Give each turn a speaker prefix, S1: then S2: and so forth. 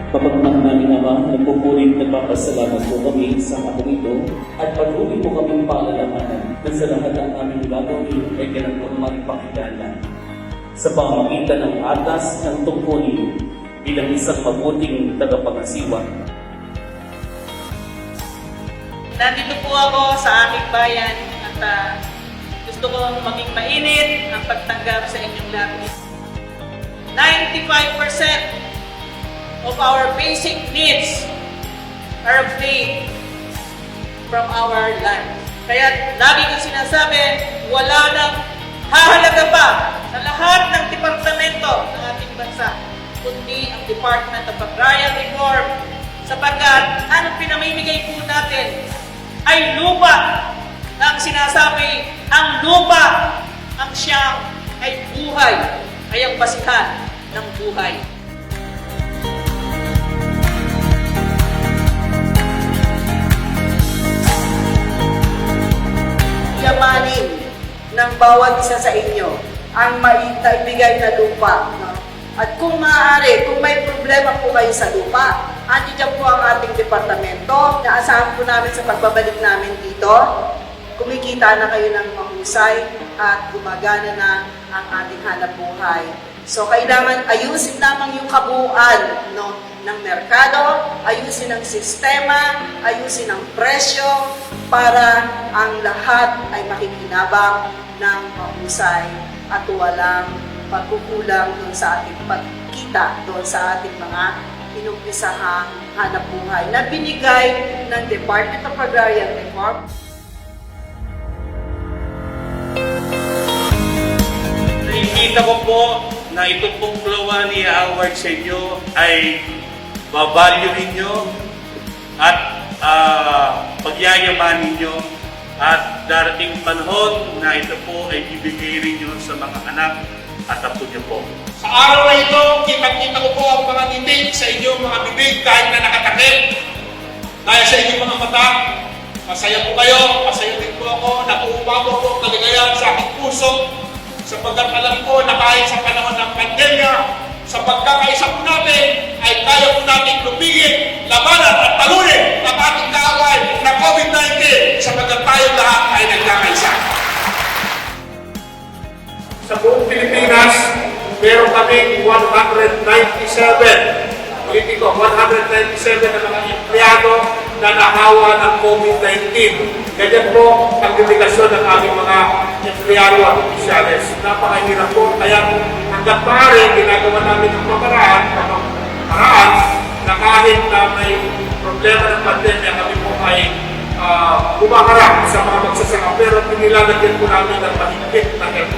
S1: Kapagmahal namin Ama, nagpupulit nagpapasalamat po kami sa hapong ito at patuloy po kaming paalalahanan na sa lahat ng aming gagawin ay ganang magpakilala sa pamamagitan ng atas ng tungkulin bilang isang mabuting tagapangasiwa.
S2: Nandito po ako sa aming bayan at gusto kong maging mainit ang pagtanggap sa inyong lahat. 95% of our basic needs are obtained from our land. Kaya lagi kong sinasabi, wala nang hahalaga pa sa lahat ng departamento ng ating bansa, kundi ang Department of Agrarian Reform, sapagkat anong pinamimigay po natin ay lupa na ang sinasabi, ang lupa ang siyang ay buhay, ay ang basihan ng buhay. Yamanin ng bawat isa sa inyo ang maibigay na lupa. No? At kung maaari, kung may problema po kayo sa lupa, andiyan po ang ating departamento. Naasahan po namin sa pagbabalik namin dito. Kumikita na kayo ng mahusay at gumagana na ang ating hanap buhay. So, kailangan ayusin lamang yung kabuuan ng merkado, ayusin ang sistema, ayusin ang presyo para ang lahat ay makikinabang ng mahusay at walang pagkukulang doon sa ating pagkita, doon sa ating mga inumpisahang hanap buhay na binigay ng Department of Agrarian Reform.
S3: Nakikita ko po na ito pong Cloani Award sa inyo ay babalyuhin nyo at pagyayamanin nyo at darating panahon na ito po ay ibigay rin nyo sa mga anak at apo nyo po.
S4: Sa araw na ito, kitang-kita ko po ang mga titig sa inyong mga bibig kahit na nakatakip. Dahil sa inyong mga mata, masaya po kayo, masaya din po ako, nakuumago po ang kaligayahan sa aking puso, sapagkat alam ko na kahit sa panahon ng pandemya, sa pagkakaisa po natin, ay kaya po natin lumigit, labanan at talunin ang ating kaaway na COVID-19 sapagkat tayo lahat ay nagkakaisa. Sa buong Pilipinas, meron kaming 197 politiko, 197 na mga empleyado na nahawa ng COVID-19. Ganyan po ang dedikasyon ng aming mga empleyado at opisyales. Napakahirap po, kaya hanggang maaari ginagawa namin ang paraan na kahit na may problema ng pandemya, kami po ay bumaharap sa mga magsasaka, pero pinilalagyan po namin ng mahigpit na health